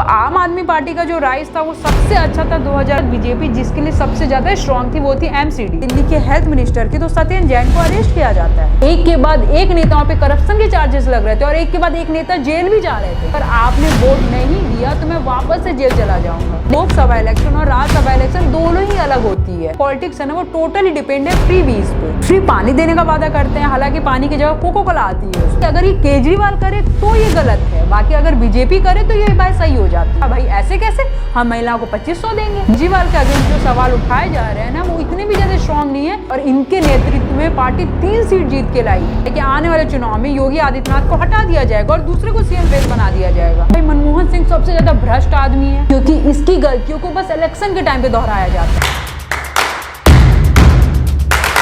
आम आदमी पार्टी का जो राइज था वो सबसे अच्छा था 2000। बीजेपी जिसके लिए सबसे ज्यादा स्ट्रॉन्ग थी वो थी एमसीडी। दिल्ली के हेल्थ मिनिस्टर की तो सत्येंद्र जैन को अरेस्ट किया जाता है। एक के बाद एक नेताओं पे करप्शन के चार्जेस लग रहे थे और एक के बाद एक नेता जेल भी जा रहे थे। पर आपने वोट नहीं दिया तो मैं वापस से जेल चला जाऊंगा। लोकसभा इलेक्शन और राज्यसभा इलेक्शन दोनों ही अलग होती है। पॉलिटिक्स है ना वो टोटली डिपेंड है फ्री बीज पे। फ्री पानी देने का वादा करते हैं, हालांकि पानी की जगह कोको कोला आती है। अगर ये केजरीवाल करे तो ये गलत है, बाकी अगर बीजेपी करे तो ये बात सही हो जाती है। भाई ऐसे कैसे, हम महिलाओं को 2500 देंगे। केजरीवाल के अगेंस्ट जो सवाल उठाए जा रहे हैं ना वो इतने भी ज्यादा स्ट्रॉन्ग नहीं है और इनके नेतृत्व में पार्टी 3 सीट जीत के लाई है कि आने वाले चुनाव में योगी आदित्यनाथ को हटा दिया जाएगा और दूसरे को सीएम फेस बना दिया जाएगा। भाई मनमोहन सिंह सबसे ज्यादा भ्रष्ट आदमी है क्योंकि इसकी गलतियों को बस इलेक्शन के टाइम पे दोहराया जाता है।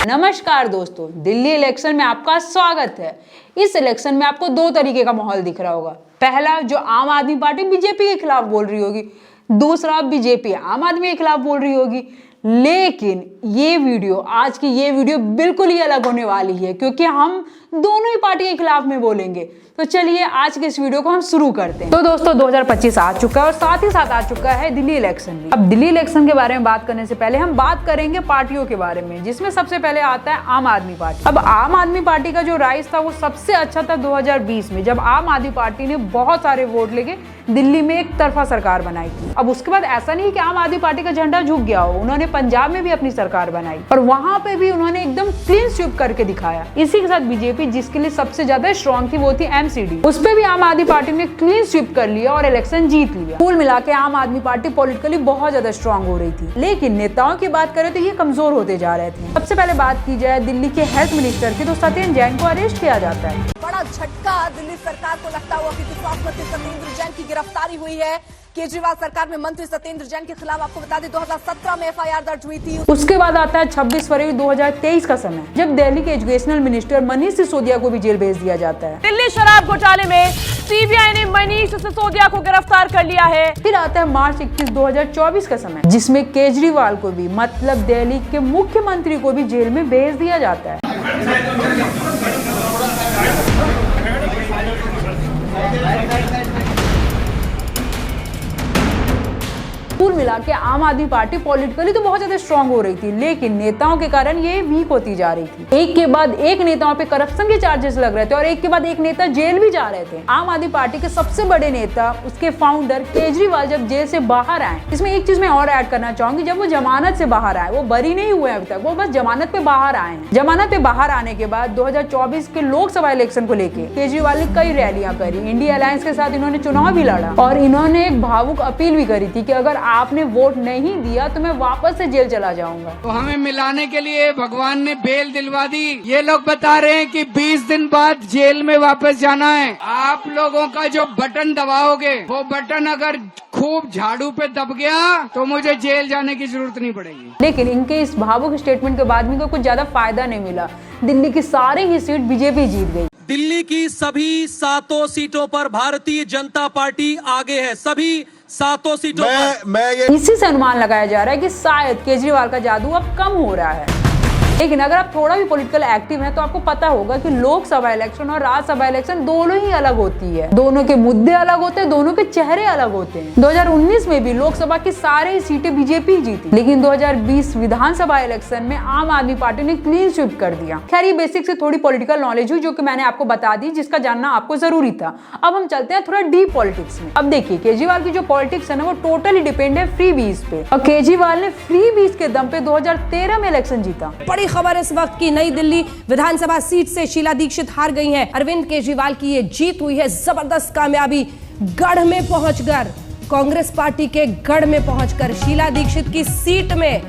नमस्कार दोस्तों, दिल्ली इलेक्शन में आपका स्वागत है। इस इलेक्शन में आपको 2 तरीके का माहौल दिख रहा होगा। पहला, जो आम आदमी पार्टी बीजेपी के खिलाफ बोल रही होगी, दूसरा बीजेपी आम आदमी के खिलाफ बोल रही होगी। लेकिन ये वीडियो, आज की ये वीडियो बिल्कुल ही अलग होने वाली है क्योंकि हम दोनों ही पार्टी के खिलाफ में बोलेंगे। तो चलिए आज के इस वीडियो को हम शुरू करते हैं। तो दोस्तों 2025 आ चुका है और साथ ही साथ आ चुका है दिल्ली इलेक्शन भी। अब दिल्ली इलेक्शन के बारे में बात करने से पहले हम बात करेंगे पार्टियों के बारे में, जिसमें सबसे पहले आता है आम आदमी पार्टी। अब आम आदमी पार्टी का जो राइज था वो सबसे अच्छा था 2020 में, जब आम आदमी पार्टी ने बहुत सारे वोट लेके दिल्ली में एक तरफा सरकार बनाई थी। अब उसके बाद ऐसा नहीं कि आम आदमी पार्टी का झंडा झुक गया हो, उन्होंने पंजाब में भी अपनी सरकार बनाई और वहां पे भी उन्होंने एकदम क्लीन स्वीप करके दिखाया। इसी के साथ बीजेपी जिसके लिए सबसे ज्यादा स्ट्रॉन्ग थी वो थी एमसीडी, उस पे भी आम आदमी पार्टी ने क्लीन स्वीप कर लिया और इलेक्शन जीत लिया। कुल मिला के आम आदमी पार्टी पॉलिटिकली बहुत ज्यादा स्ट्रॉन्ग हो रही थी। लेकिन नेताओं की बात करें तो ये कमजोर होते जा रहे थे। सबसे पहले बात की जाए दिल्ली के हेल्थ मिनिस्टर की, तो सत्येंद्र जैन को अरेस्ट किया जाता है। बड़ा झटका दिल्ली सरकार को लगता हुआ कि स्वास्थ्य मंत्री सत्येंद्र जैन की गिरफ्तारी हुई है। केजरीवाल सरकार में मंत्री सत्येंद्र जैन के खिलाफ आपको बता दें 2017 में एफआईआर दर्ज हुई थी। उसके बाद आता है 26 फरवरी 2023 का समय, जब दिल्ली के एजुकेशनल मिनिस्टर मनीष सिसोदिया को भी जेल भेज दिया जाता है। दिल्ली शराब घोटाले में सीबीआई ने मनीष सिसोदिया को गिरफ्तार कर लिया है। फिर आता है मार्च 21 2024 का समय, जिसमें केजरीवाल को भी, मतलब दिल्ली के मुख्यमंत्री को भी जेल में भेज दिया जाता है। कुल मिला के आम आदमी पार्टी पॉलिटिकली तो बहुत ज्यादा स्ट्रांग हो रही थी, लेकिन नेताओं के कारण ये वीक होती जा रही थी। एक के बाद एक नेताओं पे करप्शन के चार्जेस लग रहे थे और एक के बाद एक नेता जेल भी जा रहे थे। आम आदमी पार्टी के सबसे बड़े नेता, उसके फाउंडर केजरीवाल जब जेल से बाहर आए, इसमें एक चीज मैं और ऐड करना चाहूंगी, जब वो जमानत से बाहर आए, वो बरी नहीं हुए अभी तक, वो बस जमानत पे बाहर आए हैं। जमानत पे बाहर आने के बाद 2024 के लोकसभा इलेक्शन को लेके केजरीवाल ने कई रैलियां करी, इंडिया अलायंस के साथ इन्होंने चुनाव भी लड़ा और इन्होंने एक भावुक अपील भी करी थी कि अगर आपने वोट नहीं दिया तो मैं वापस से जेल चला जाऊंगा। तो हमें मिलाने के लिए भगवान ने बेल दिलवा दी। ये लोग बता रहे हैं कि 20 दिन बाद जेल में वापस जाना है। आप लोगों का जो बटन दबाओगे वो बटन अगर खूब झाड़ू पे दब गया तो मुझे जेल जाने की जरूरत नहीं पड़ेगी। लेकिन इनके इस भावुक स्टेटमेंट के बाद भी कुछ ज्यादा फायदा नहीं मिला। दिल्ली की सारी ही सीट बीजेपी जीत गई। दिल्ली की सभी 7 सीटों पर भारतीय जनता पार्टी आगे है, सभी 7 सीटों पर। इसी से अनुमान लगाया जा रहा है कि शायद केजरीवाल का जादू अब कम हो रहा है। लेकिन अगर आप थोड़ा भी पॉलिटिकल एक्टिव हैं तो आपको पता होगा कि लोकसभा इलेक्शन और राज्यसभा इलेक्शन दोनों ही अलग होती है। दोनों के मुद्दे अलग होते हैं, दोनों के चेहरे अलग होते हैं। 2019 में भी लोकसभा की सारी सीटें बीजेपी जीती, लेकिन 2020 विधानसभा इलेक्शन में आम आदमी पार्टी ने क्लीन स्वीप कर दिया। खैर ये बेसिक से थोड़ी पॉलिटिकल नॉलेज हुई जो कि मैंने आपको बता दी, जिसका जानना आपको जरूरी था। अब हम चलते हैं थोड़ा डीप पॉलिटिक्स में। अब देखिए केजरीवाल की जो पॉलिटिक्स है ना वो टोटली डिपेंड है फ्री बीज पे और केजरीवाल ने फ्री बीज के दम पे 2013 में इलेक्शन जीता। खबर इस वक्त की, नई दिल्ली विधानसभा सीट से शीला दीक्षित हार गई हैं। अरविंद केजरीवाल की ये जीत हुई है जबरदस्त कामयाबी। गढ़ में पहुंचकर, कांग्रेस पार्टी के गढ़ में पहुंचकर शीला दीक्षित की सीट में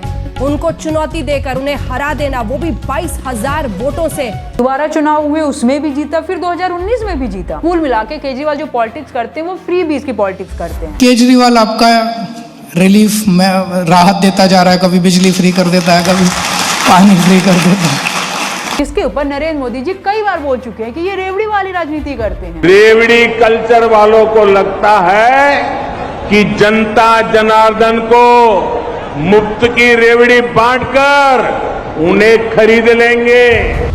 उनको चुनौती देकर उन्हें हरा देना, वो भी 22,000 वोटों से। दोबारा चुनाव हुए उसमें भी जीता, फिर 2019 में भी जीता। कुल मिला के केजरीवाल जो पॉलिटिक्स करते हैं वो फ्री बीज की पॉलिटिक्स करते हैं। केजरीवाल आपका रिलीफ में राहत देता जा रहा है, कभी बिजली फ्री कर देता है, कभी पानी फ्री कर देता है। इसके ऊपर नरेंद्र मोदी जी कई बार बोल चुके हैं कि ये रेवड़ी वाली राजनीति करते हैं। रेवड़ी कल्चर वालों को लगता है कि जनता जनार्दन को मुफ्त की रेवड़ी बांटकर उन्हें खरीद लेंगे।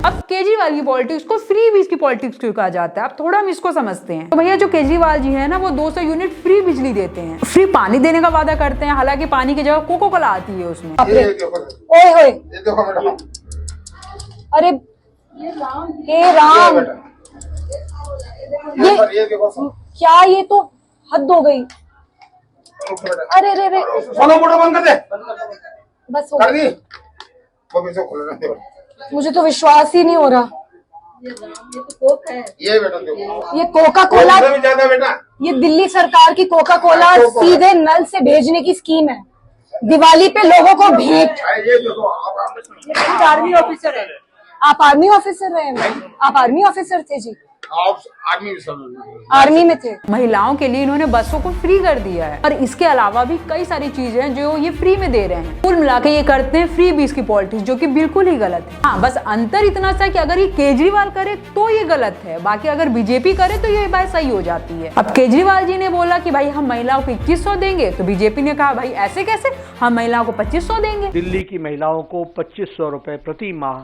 अब केजरीवाल की पॉलिटिक्स को फ्री बीज की पॉलिटिक्स क्यों कहा जाता है, अब थोड़ा हम इसको समझते हैं। तो भैया जो केजरीवाल जी है ना, वो 200 यूनिट फ्री बिजली देते हैं, फ्री पानी देने का वादा करते हैं, हालांकि पानी की जगह कोको कोला आती है उसमें। ओए होए, अरे हे राम, ये क्या, ये तो हद हो गई। अरे रे रे, बंद कर दे, बस हो गई। मुझे तो विश्वास ही नहीं हो रहा। ये बेटा देखो, ये कोका कोला, ज्यादा बेटा, ये दिल्ली सरकार की कोका कोला सीधे नल से भेजने की स्कीम है, दिवाली पे लोगों को भेंट। ये देखो आप आर्मी ऑफिसर है, आप आर्मी ऑफिसर रहे हैं, आप आर्मी ऑफिसर थे जी, आर्मी में थे। महिलाओं के लिए इन्होंने बसों को फ्री कर दिया है, और इसके अलावा भी कई सारी चीजें हैं जो ये फ्री में दे रहे हैं। कुल मिला के ये करते हैं फ्री बीज की पॉलिटिक्स, जो कि बिल्कुल ही गलत है। हाँ, बस अंतर इतना सा कि अगर ये केजरीवाल करे तो ये गलत है, बाकी अगर बीजेपी करे तो ये बात सही हो जाती है। अब केजरीवाल जी ने बोला कि भाई हम महिलाओं को 2100 देंगे, तो बीजेपी ने कहा भाई ऐसे कैसे, हम महिलाओं को 2500 देंगे। दिल्ली की महिलाओं को 2500 रुपए प्रति माह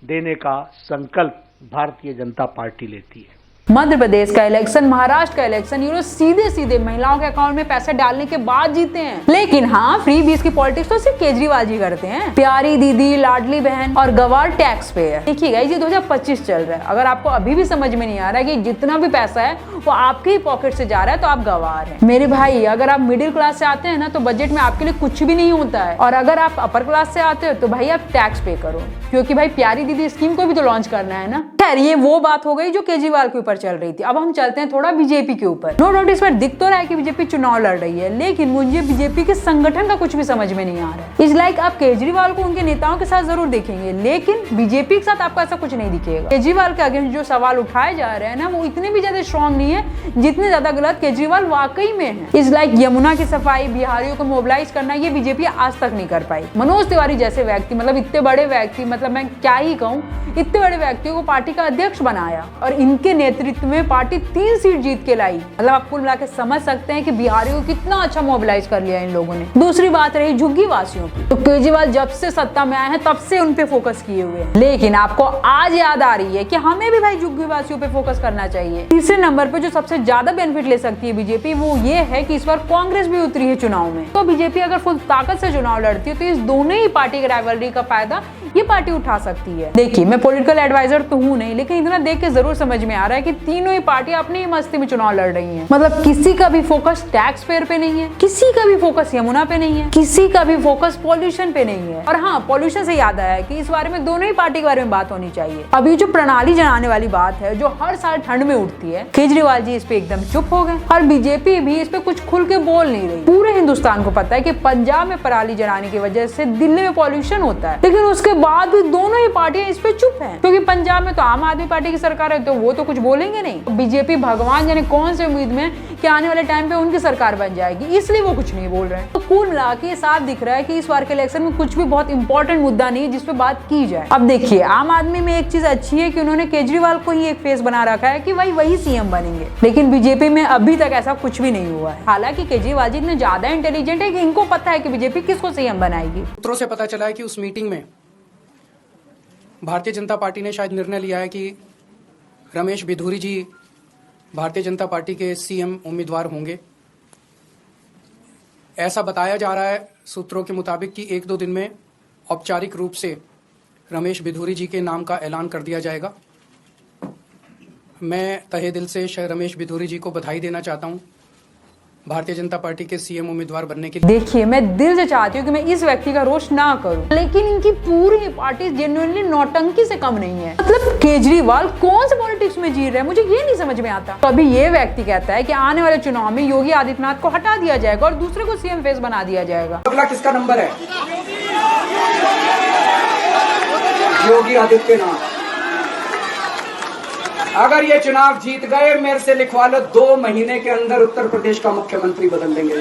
देने का संकल्प भारतीय जनता पार्टी लेती है। मध्य प्रदेश का इलेक्शन, महाराष्ट्र का इलेक्शन, ये लोग सीधे सीधे महिलाओं के अकाउंट में पैसे डालने के बाद जीते हैं। लेकिन हाँ, फ्री बीज की पॉलिटिक्स तो सिर्फ केजरीवाल जी करते हैं। प्यारी दीदी, लाडली बहन और गवार टैक्स पेयर। देखिएगा, ये 2025 चल रहा है, अगर आपको अभी भी समझ में नहीं आ रहा है कि जितना भी पैसा है वो आपके ही पॉकेट से जा रहा है, तो आप गवार हैं। मेरे भाई, अगर आप मिडिल क्लास से आते हैं ना, तो बजट में आपके लिए कुछ भी नहीं होता है, और अगर आप अपर क्लास से आते हो तो भाई आप टैक्स पे करो, क्योंकि भाई प्यारी दीदी स्कीम को भी तो लॉन्च करना है ना। खैर, ये वो बात हो गई जो केजरीवाल के ऊपर चल रही थी। अब हम चलते हैं थोड़ा बीजेपी के ऊपर। नो डाउट इस पर दिख तो रहा है कि बीजेपी चुनाव लड़ रही है, लेकिन मुझे बीजेपी के संगठन का कुछ भी समझ में नहीं आ रहा है। इस लाइक आप केजरीवाल को उनके नेताओं के साथ जरूर देखेंगे, लेकिन बीजेपी के साथ आपको ऐसा कुछ नहीं दिखेगा। केजरीवाल के अगेंस्ट जो सवाल उठाए जा रहे हैं ना, वो इतने भी ज्यादा स्ट्रॉन्ग नहीं है जितने ज्यादा गलत केजरीवाल वाकई में है। इस लाइक यमुना की सफाई, बिहारियों को मोबिलाइज करना, ये बीजेपी आज तक नहीं कर पाई। मनोज तिवारी जैसे व्यक्ति, मतलब इतने बड़े व्यक्ति, मतलब मैं क्या ही कहूँ, इतने बड़े व्यक्तियों को पार्टी का अध्यक्ष बनाया, और इनके नेतृत्व में पार्टी 3 सीट जीत के लाई। मतलब आप कुल मिलाकर समझ सकते हैं कि बिहारियों को कितना अच्छा मोबिलाइज कर लिया इन लोगों ने। दूसरी बात रही झुग्गी वासियों की, तो केजरीवाल जब से सत्ता में आए हैं तब से उन पे फोकस किए हुए हैं, लेकिन आपको आज याद आ रही है कि हमें भी भाई झुग्गी वासियों पे फोकस करना चाहिए। तीसरे नंबर पे जो सबसे ज्यादा बेनिफिट ले सकती है बीजेपी, वो ये है कि इस बार कांग्रेस भी उतरी है चुनाव में। तो बीजेपी अगर फुल ताकत से चुनाव लड़ती है तो इस दोनों ही पार्टी के राइवलरी का फायदा ये पार्टी उठा सकती है। देखिए, मैं पॉलिटिकल एडवाइजर तो हूँ नहीं, लेकिन इतना देख के जरूर समझ में आ रहा है कि तीनों ही पार्टी अपनी ही मस्ती में चुनाव लड़ रही हैं। मतलब किसी का भी फोकस टैक्स पेयर पे नहीं है, किसी का भी फोकस यमुना पे नहीं है, किसी का भी फोकस पॉल्यूशन पे नहीं है। और हाँ, पॉल्यूशन से याद आया कि इस बारे में दोनों ही पार्टी के बारे में बात होनी चाहिए। अभी जो प्रणाली जनाने वाली बात है, जो हर साल ठंड में उठती है, केजरीवाल जी इस पे एकदम चुप हो गए, और बीजेपी भी इस पे कुछ खुल के बोल नहीं रही। पूरे हिंदुस्तान को पता है कि पंजाब में पराली जलाने की वजह से दिल्ली में पॉल्यूशन होता है, लेकिन उसके बाद भी दोनों ही पार्टियां इस पे चुप हैं, क्योंकि पंजाब में तो आम आदमी पार्टी की सरकार है, तो वो तो कुछ बोलेंगे नहीं। बीजेपी भगवान जाने कौन से उम्मीद में कि आने वाले टाइम पे उनकी सरकार बन जाएगी, इसलिए वो कुछ नहीं बोल रहे हैं। तो कुल मिला के साफ दिख रहा है कि इस बार के इलेक्शन में कुछ भी बहुत इंपॉर्टेंट मुद्दा नहीं है जिसपे बात की जाए। अब देखिए, आम आदमी में एक चीज अच्छी है कि उन्होंने केजरीवाल को ही एक फेस बना रखा है कि वही सीएम बनेंगे, लेकिन बीजेपी में अभी तक ऐसा कुछ भी नहीं हुआ है। हालांकि केजरीवाल जी इतने ज्यादा इंटेलिजेंट है कि इनको पता है कि बीजेपी किसको सीएम बनाएगी। सूत्रों से पता चला है कि उस मीटिंग में भारतीय जनता पार्टी ने शायद निर्णय लिया है कि रमेश बिधूरी जी भारतीय जनता पार्टी के सीएम उम्मीदवार होंगे। ऐसा बताया जा रहा है सूत्रों के मुताबिक कि 1-2 दिन में औपचारिक रूप से रमेश बिधूरी जी के नाम का ऐलान कर दिया जाएगा। मैं तहे दिल से रमेश बिधूरी जी को बधाई देना चाहता हूं भारतीय जनता पार्टी के सीएम उम्मीदवार बनने के लिए। देखिए, मैं दिल से चाहती हूँ कि मैं इस व्यक्ति का रोष ना करूं, लेकिन इनकी पूरी पार्टी जेन्युइनली नौटंकी से कम नहीं है। मतलब केजरीवाल कौन से पॉलिटिक्स में जी रहे हैं, मुझे ये नहीं समझ में आता। तो अभी ये व्यक्ति कहता है कि आने वाले चुनाव में योगी आदित्यनाथ को हटा दिया जाएगा और दूसरे को सीएम फेस बना दिया जाएगा। अगला किसका नंबर है? योगी आदित्यनाथ। अगर ये चुनाव जीत गए, मेरे से लिखवा लो, 2 महीने के अंदर उत्तर प्रदेश का मुख्यमंत्री बदल देंगे।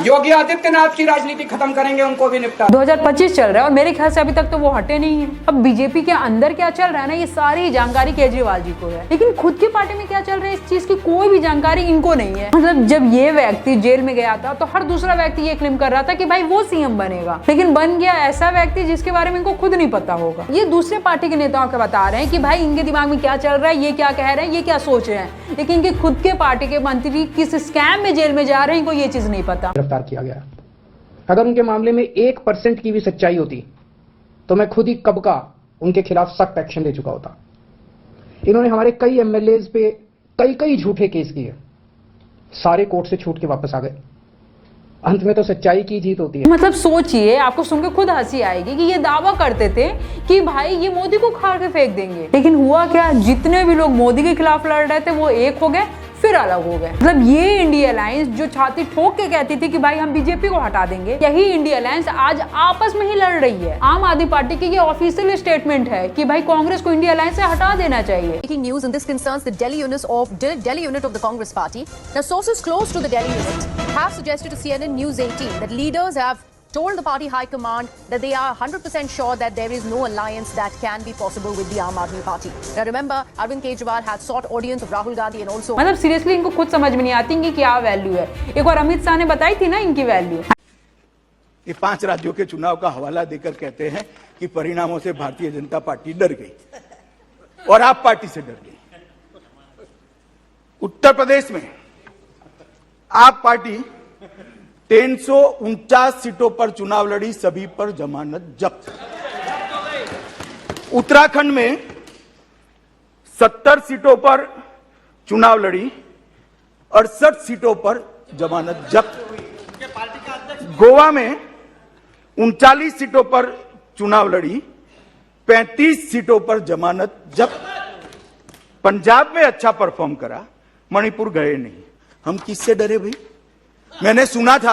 योगी आदित्यनाथ की राजनीति खत्म करेंगे, उनको भी निपटा। 2025 चल रहा है और मेरे ख्याल से अभी तक तो वो हटे नहीं है। अब बीजेपी के अंदर क्या चल रहा है ना, ये सारी जानकारी केजरीवाल जी को है, लेकिन खुद की पार्टी में क्या चल रहा है इस चीज की कोई भी जानकारी इनको नहीं है। मतलब जब ये व्यक्ति जेल में गया था तो हर दूसरा व्यक्ति ये क्लेम कर रहा था कि भाई वो सीएम बनेगा, लेकिन बन गया ऐसा व्यक्ति जिसके बारे में इनको खुद नहीं पता होगा। ये दूसरे पार्टी के नेताओं को बता रहे हैं कि भाई इनके दिमाग में क्या चल रहा है, ये क्या कह रहे हैं, ये क्या सोच रहे हैं, लेकिन इनके खुद के पार्टी के मंत्री किस स्कैम में जेल में जा रहे हैं इनको ये चीज नहीं पता। गिरफ्तार किया गया। अगर उनके मामले में 1% की भी सच्चाई होती तो मैं खुद ही कब का उनके खिलाफ सख्त एक्शन ले चुका होता। इन्होंने हमारे कई एमएलएज पे कई झूठे केस किए, सारे कोर्ट से छूट के वापस आ गए। अंत में तो सच्चाई की जीत होती है। मतलब सोचिए, आपको सुनकर खुद हंसी आएगी कि ये दावा करते थे कि भाई ये मोदी को खाड़ के फेंक देंगे, लेकिन हुआ क्या, जितने भी लोग मोदी के खिलाफ लड़ रहे थे वो एक हो गए फिर अलग हो गए। मतलब ये इंडिया अलायंस जो छाती ठोक के कहती थी कि भाई हम बीजेपी को हटा देंगे, यही इंडिया अलायंस आज आपस में ही लड़ रही है। आम आदमी पार्टी की ये ऑफिशियल स्टेटमेंट है कि भाई कांग्रेस को इंडिया अलायंस से हटा देना चाहिए। Breaking news, and this concerns the Delhi unit of the Congress party. Now, sources close to the Delhi unit have suggested to CNN News 18 that leaders have told the party high command that they are 100% sure that there is no alliance that can be possible with the Aam Aadmi Party. Now remember, Arvind Kejriwal had sought audience of Rahul Gandhi and also... मतलब seriously इनको खुद समझ में नहीं आती कि क्या value है। एक बार अमित शाह ने बताई थी ना इनकी वैल्यू। ये 5 राज्यों के चुनाव का हवाला देकर कहते हैं कि परिणामों से भारतीय जनता पार्टी डर गई और आप पार्टी से डर गई। उत्तर प्रदेश में आप पार्टी 349 सीटों पर चुनाव लड़ी, सभी पर जमानत जब्त। उत्तराखंड में 70 सीटों पर चुनाव लड़ी, 68 सीटों पर जमानत जब्त। गोवा में 39 सीटों पर चुनाव लड़ी, 35 सीटों पर जमानत जब्त। पंजाब में अच्छा परफॉर्म करा, मणिपुर गए नहीं। हम किससे डरे भाई? मैंने सुना था,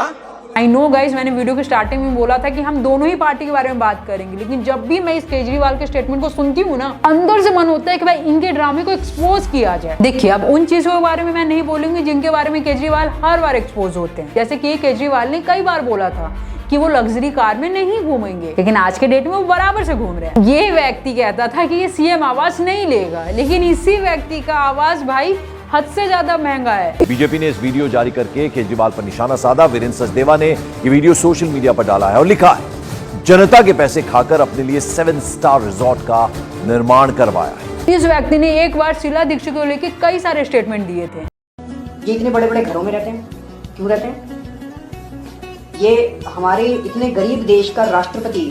आई नो गाइज, मैंने वीडियो के स्टार्टिंग में बोला था कि हम दोनों ही पार्टी के बारे में बात करेंगे, लेकिन जब भी मैं इस केजरीवाल के स्टेटमेंट को सुनती हूँ ना, अंदर से मन होता है कि भाई इनके ड्रामे को एक्सपोज किया जाए। देखिए, अब उन चीजों के बारे में मैं नहीं बोलूंगी जिनके बारे में केजरीवाल हर बार एक्सपोज होते हैं। जैसे कि केजरीवाल ने कई बार बोला था कि वो लग्जरी कार में नहीं घूमेंगे, लेकिन आज के डेट में वो बराबर से घूम रहे हैं। ये व्यक्ति कहता था कि ये सीएम आवाज नहीं लेगा, लेकिन इसी व्यक्ति का आवाज भाई हद से ज्यादा महंगा है। बीजेपी ने इस वीडियो जारी करके केजरीवाल पर निशाना साधा। वीरेंद्र सचदेवा ने ये वीडियो सोशल मीडिया पर डाला है और लिखा है, जनता के पैसे खाकर अपने लिए 7 स्टार रिजॉर्ट का निर्माण करवाया है। इस व्यक्ति ने एक बार शीला दीक्षित को लेकर कई सारे स्टेटमेंट दिए थे। ये इतने बड़े बड़े घरों में रहते हैं, क्यों रहते हैं? ये हमारे इतने गरीब देश का राष्ट्रपति,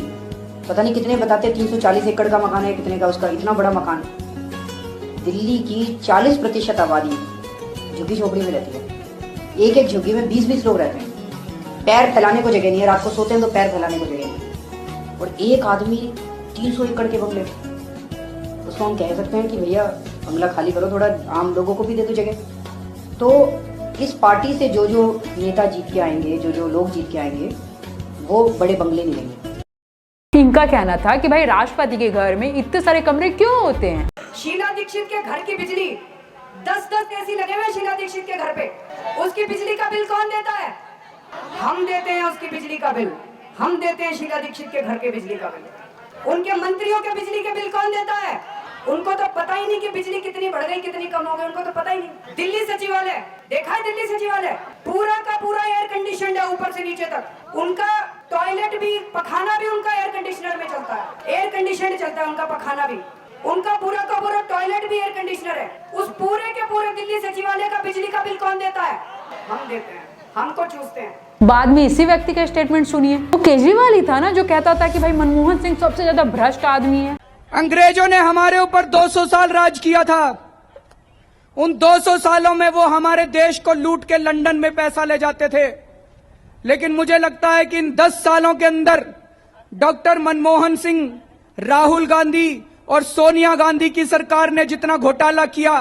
पता नहीं कितने बताते, 340 एकड़ का मकान है, कितने का उसका, इतना बड़ा मकान। दिल्ली की 40% आबादी झुग्गी झोपड़ी में रहती है। एक झुग्गी में 20-20 लोग रहते हैं। पैर फैलाने को जगह नहीं है, रात को सोते हैं तो पैर फैलाने को जगह नहीं। और एक आदमी 300 एकड़ के बंगले, उसको हम कह सकते हैं कि भैया बंगला खाली करो, थोड़ा आम लोगों को भी दे दो जगह। तो इस पार्टी से जो नेता जीत के आएंगे, जो लोग जीत के आएंगे, वो बड़े बंगले नहीं लेंगे। इनका कहना था कि भाई राष्ट्रपति के घर में इतने सारे कमरे क्यों होते हैं? शीला दीक्षित के घर की बिजली 10-10 एसी लगे हुए शीला दीक्षित के घर पे, उसकी बिजली का बिल कौन देता है? हम देते हैं उसकी बिजली का बिल। हम देते हैं शीला दीक्षित के घर के बिजली का बिल। उनके मंत्रियों के बिजली के बिल कौन देता है? उनको तो पता ही नहीं कि बिजली कितनी बढ़ गई, कितनी कम हो गई, उनको तो पता ही नहीं। दिल्ली सचिवालय देखा है? दिल्ली सचिवालय पूरा का पूरा एयर कंडीशनड है ऊपर से नीचे तक। उनका टॉयलेट भी, पखाना भी उनका एयर कंडीशनर में चलता है, एयर कंडीशनड चलता है उनका पखाना भी। उनका पूरा का पूरा टॉयलेट भी एयर कंडीशनर है। उस पूरे के पूरे दिल्ली सचिवालय का बिजली का बिल कौन देता है? हम देते हैं, हमको चूसते हैं। बाद में इसी व्यक्ति का स्टेटमेंट सुनिए। तो केजरीवाल ही था ना जो कहता था कि भाई मनमोहन सिंह सबसे ज्यादा भ्रष्ट आदमी है। अंग्रेजों ने हमारे ऊपर 200 साल राज किया था। उन 200 सालों में वो हमारे देश को लूट के लंदन में पैसा ले जाते थे, लेकिन मुझे लगता है कि इन 10 सालों के अंदर डॉक्टर मनमोहन सिंह, राहुल गांधी और सोनिया गांधी की सरकार ने जितना घोटाला किया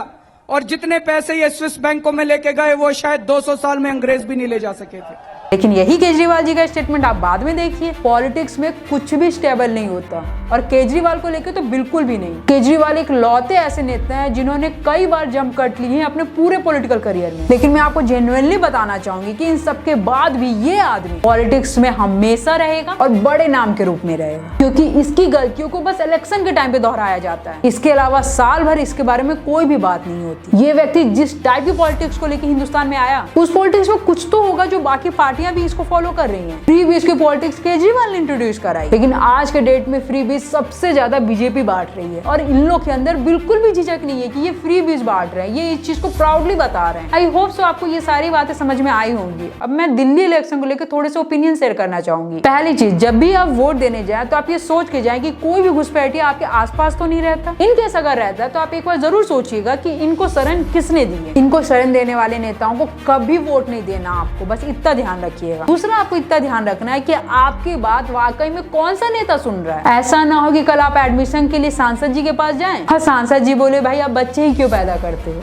और जितने पैसे ये स्विस बैंकों में लेके गए, वो शायद 200 साल में अंग्रेज भी नहीं ले जा सके थे। लेकिन यही केजरीवाल जी का स्टेटमेंट आप बाद में देखिए। पॉलिटिक्स में कुछ भी स्टेबल नहीं होता और केजरीवाल को लेकर तो बिल्कुल भी नहीं। केजरीवाल एक लौते ऐसे नेता हैं जिन्होंने कई बार जंप कट ली है अपने पूरे पॉलिटिकल करियर में। लेकिन मैं आपको जेन्युइनली बताना चाहूंगी कि इन सब के बाद भी ये आदमी पॉलिटिक्स में हमेशा रहेगा और बड़े नाम के रूप में रहेगा, क्योंकि इसकी गलतियों को बस इलेक्शन के टाइम पे दोहराया जाता है। इसके अलावा साल भर इसके बारे में कोई भी बात नहीं होती। ये व्यक्ति जिस टाइप की पॉलिटिक्स को लेकर हिंदुस्तान में आया, उस पॉलिटिक्स में कुछ तो होगा जो बाकी पार्टियां भी इसको फॉलो कर रही हैं। फ्री बीज की पॉलिटिक्स केजरीवाल ने इंट्रोड्यूस कराई, लेकिन आज के डेट में फ्री बीज सबसे ज्यादा बीजेपी बांट रही है और इन लोग के अंदर बिल्कुल भी झिझक नहीं है कि ये फ्री बीज बांट रहे हैं। ये इस चीज को प्राउडली बता रहे हैं। आई होप सो आपको ये सारी बातें समझ में आई होंगी। अब मैं दिल्ली इलेक्शन को लेकर थोड़े से ओपिनियन शेयर करना चाहूंगी। पहली चीज, जब भी आप वोट देने जाए तो आप ये सोच के जाए कि कोई भी घुसपैठिया आपके आसपास तो नहीं रहता। इनकेस अगर रहता है तो आप एक बार जरूर सोचिएगा कि इनको शरण किसने दी है। इनको शरण देने वाले नेताओं को कभी वोट नहीं देना आपको, बस इतना ध्यान रखिएगा। दूसरा, आपको इतना ध्यान रखना है कि आपकी बात वाकई में कौन सा नेता सुन रहा है। ऐसा ना हो कि कल आप एडमिशन के लिए सांसद जी के पास जाएं और सांसद जी बोले भाई आप बच्चे ही क्यों पैदा करते हो।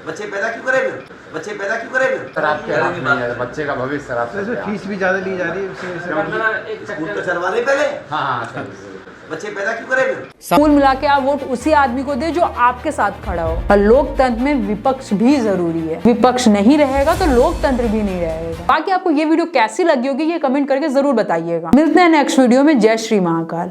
बच्चे पैदा क्यों करे फिर? बच्चे पैदा क्यों करे फिर? सर आपके हाथ में है, बच्चे का भविष्य सर आपसे फीस भी ज्यादा ली जा रही है। स्कूल तो चलवा ले पहले। हाँ सर, बच्चे पैदा क्यों करे फिर? कुल मिला के आप वोट उसी आदमी को दे जो आपके साथ खड़ा हो। और लोकतंत्र में विपक्ष भी जरूरी है। विपक्ष नहीं रहेगा तो लोकतंत्र भी नहीं रहेगा। बाकी आपको ये वीडियो कैसी लगी होगी ये कमेंट करके जरूर बताइएगा। मिलते हैं नेक्स्ट वीडियो में। जय श्री महाकाल।